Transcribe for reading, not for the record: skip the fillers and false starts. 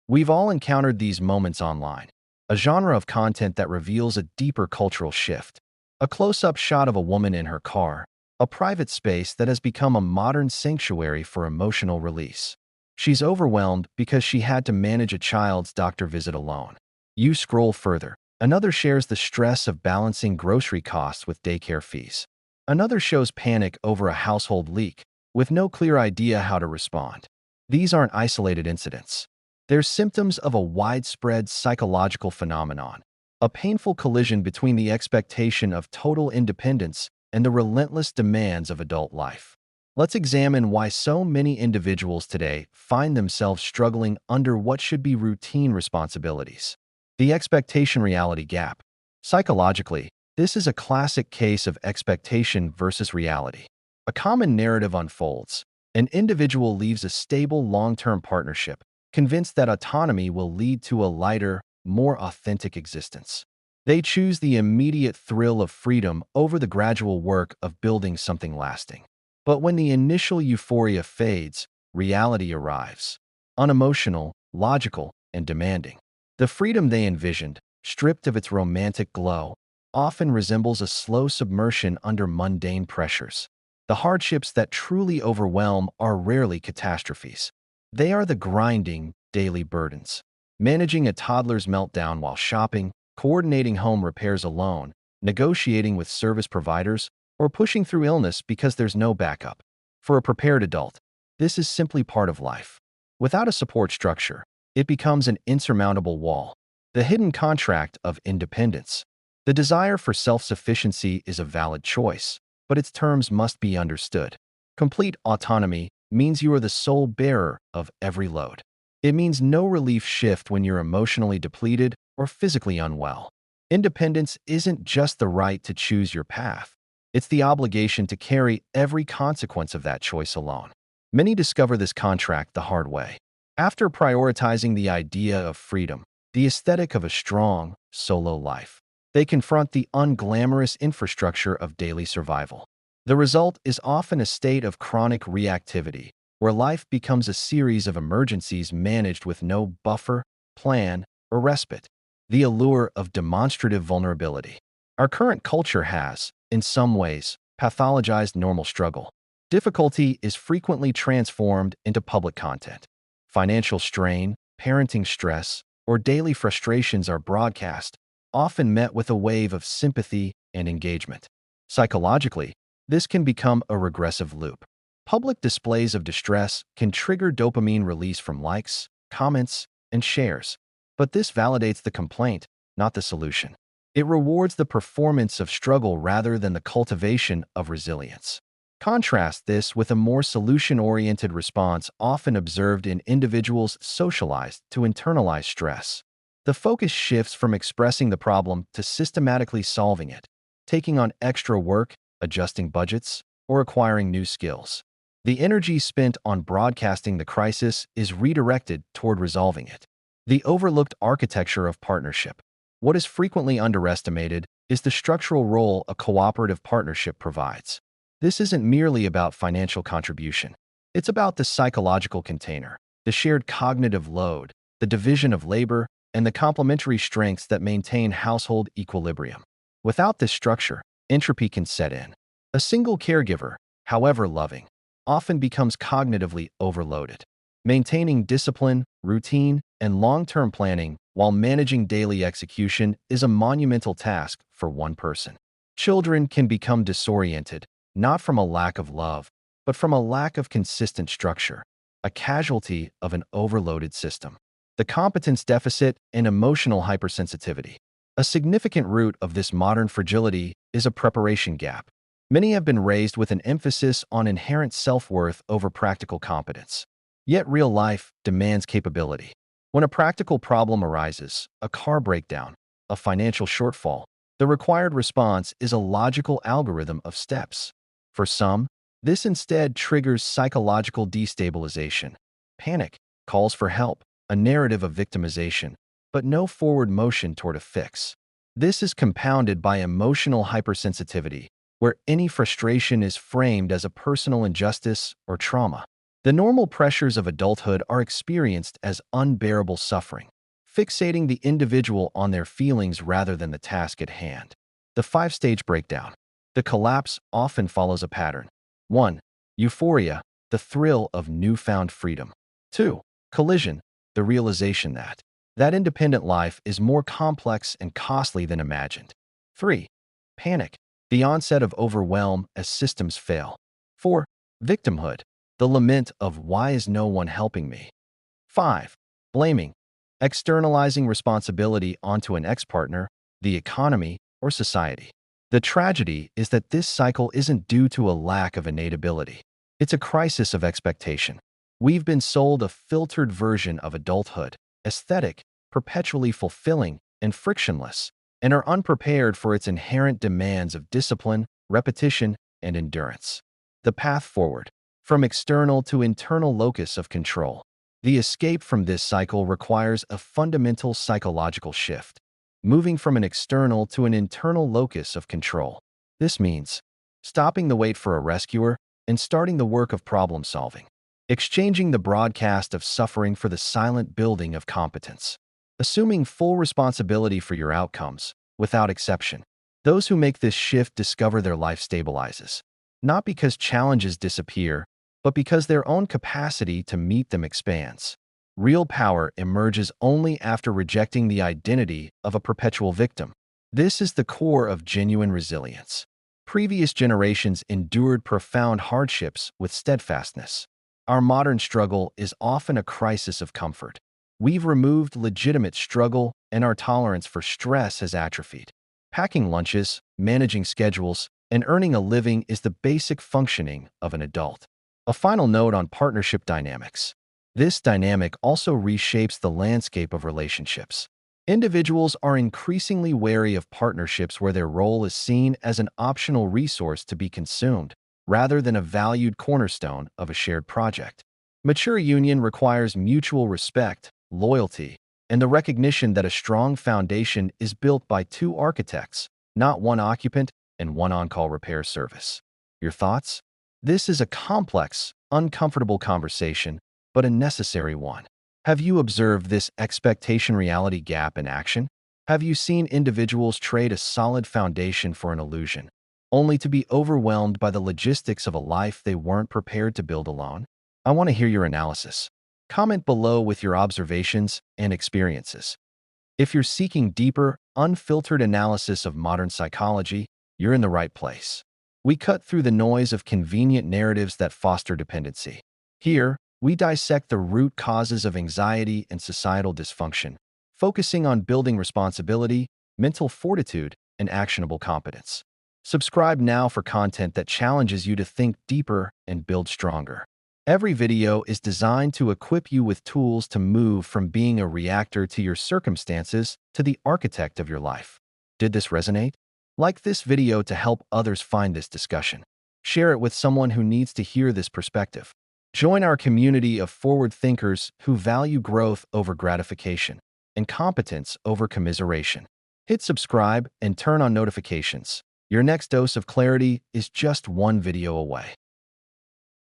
We've all encountered these moments online, a genre of content that reveals a deeper cultural shift. A close-up shot of a woman in her car, a private space that has become a modern sanctuary for emotional release. She's overwhelmed because she had to manage a child's doctor visit alone. You scroll further. Another shares the stress of balancing grocery costs with daycare fees. Another shows panic over a household leak, with no clear idea how to respond. These aren't isolated incidents. They're symptoms of a widespread psychological phenomenon, a painful collision between the expectation of total independence and the relentless demands of adult life. Let's examine why so many individuals today find themselves struggling under what should be routine responsibilities. The expectation-reality gap. Psychologically, this is a classic case of expectation versus reality. A common narrative unfolds. An individual leaves a stable long-term partnership, convinced that autonomy will lead to a lighter, more authentic existence. They choose the immediate thrill of freedom over the gradual work of building something lasting. But when the initial euphoria fades, reality arrives. Unemotional, logical, and demanding. The freedom they envisioned, stripped of its romantic glow, often resembles a slow submersion under mundane pressures. The hardships that truly overwhelm are rarely catastrophes. They are the grinding, daily burdens. Managing a toddler's meltdown while shopping, coordinating home repairs alone, negotiating with service providers, or pushing through illness because there's no backup. For a prepared adult, this is simply part of life. Without a support structure, it becomes an insurmountable wall. The hidden contract of independence. The desire for self-sufficiency is a valid choice, but its terms must be understood. Complete autonomy means you are the sole bearer of every load. It means no relief shift when you're emotionally depleted or physically unwell. Independence isn't just the right to choose your path. It's the obligation to carry every consequence of that choice alone. Many discover this contract the hard way. After prioritizing the idea of freedom, the aesthetic of a strong, solo life, they confront the unglamorous infrastructure of daily survival. The result is often a state of chronic reactivity, where life becomes a series of emergencies managed with no buffer, plan, or respite. The allure of demonstrative vulnerability. Our current culture has, in some ways, pathologized normal struggle. Difficulty is frequently transformed into public content. Financial strain, parenting stress, or daily frustrations are broadcast, often met with a wave of sympathy and engagement. Psychologically, this can become a regressive loop. Public displays of distress can trigger dopamine release from likes, comments, and shares. But this validates the complaint, not the solution. It rewards the performance of struggle rather than the cultivation of resilience. Contrast this with a more solution-oriented response often observed in individuals socialized to internalize stress. The focus shifts from expressing the problem to systematically solving it, taking on extra work, adjusting budgets, or acquiring new skills. The energy spent on broadcasting the crisis is redirected toward resolving it. The overlooked architecture of partnership. What is frequently underestimated is the structural role a cooperative partnership provides. This isn't merely about financial contribution. It's about the psychological container, the shared cognitive load, the division of labor, and the complementary strengths that maintain household equilibrium. Without this structure, entropy can set in. A single caregiver, however loving, often becomes cognitively overloaded. Maintaining discipline, routine, and long-term planning while managing daily execution is a monumental task for one person. Children can become disoriented, not from a lack of love, but from a lack of consistent structure, a casualty of an overloaded system. The competence deficit and emotional hypersensitivity. A significant root of this modern fragility is a preparation gap. Many have been raised with an emphasis on inherent self-worth over practical competence. Yet real life demands capability. When a practical problem arises, a car breakdown, a financial shortfall, the required response is a logical algorithm of steps. For some, this instead triggers psychological destabilization. Panic, calls for help, a narrative of victimization, but no forward motion toward a fix. This is compounded by emotional hypersensitivity, where any frustration is framed as a personal injustice or trauma. The normal pressures of adulthood are experienced as unbearable suffering, fixating the individual on their feelings rather than the task at hand. The five-stage breakdown. The collapse often follows a pattern. 1. Euphoria, the thrill of newfound freedom. 2. Collision, the realization that independent life is more complex and costly than imagined. 3. Panic, the onset of overwhelm as systems fail. 4. Victimhood, the lament of why is no one helping me. 5. Blaming, externalizing responsibility onto an ex-partner, the economy, or society. The tragedy is that this cycle isn't due to a lack of innate ability. It's a crisis of expectation. We've been sold a filtered version of adulthood, aesthetic, perpetually fulfilling, and frictionless, and are unprepared for its inherent demands of discipline, repetition, and endurance. The path forward. From external to internal locus of control. The escape from this cycle requires a fundamental psychological shift, moving from an external to an internal locus of control. This means stopping the wait for a rescuer and starting the work of problem solving, exchanging the broadcast of suffering for the silent building of competence, assuming full responsibility for your outcomes, without exception. Those who make this shift discover their life stabilizes, not because challenges disappear, but because their own capacity to meet them expands. Real power emerges only after rejecting the identity of a perpetual victim. This is the core of genuine resilience. Previous generations endured profound hardships with steadfastness. Our modern struggle is often a crisis of comfort. We've removed legitimate struggle, and our tolerance for stress has atrophied. Packing lunches, managing schedules, and earning a living is the basic functioning of an adult. A final note on partnership dynamics. This dynamic also reshapes the landscape of relationships. Individuals are increasingly wary of partnerships where their role is seen as an optional resource to be consumed, rather than a valued cornerstone of a shared project. Mature union requires mutual respect, loyalty, and the recognition that a strong foundation is built by two architects, not one occupant and one on-call repair service. Your thoughts? This is a complex, uncomfortable conversation, but a necessary one. Have you observed this expectation-reality gap in action? Have you seen individuals trade a solid foundation for an illusion, only to be overwhelmed by the logistics of a life they weren't prepared to build alone? I want to hear your analysis. Comment below with your observations and experiences. If you're seeking deeper, unfiltered analysis of modern psychology, you're in the right place. We cut through the noise of convenient narratives that foster dependency. Here, we dissect the root causes of anxiety and societal dysfunction, focusing on building responsibility, mental fortitude, and actionable competence. Subscribe now for content that challenges you to think deeper and build stronger. Every video is designed to equip you with tools to move from being a reactor to your circumstances to the architect of your life. Did this resonate? Like this video to help others find this discussion. Share it with someone who needs to hear this perspective. Join our community of forward thinkers who value growth over gratification and competence over commiseration. Hit subscribe and turn on notifications. Your next dose of clarity is just one video away.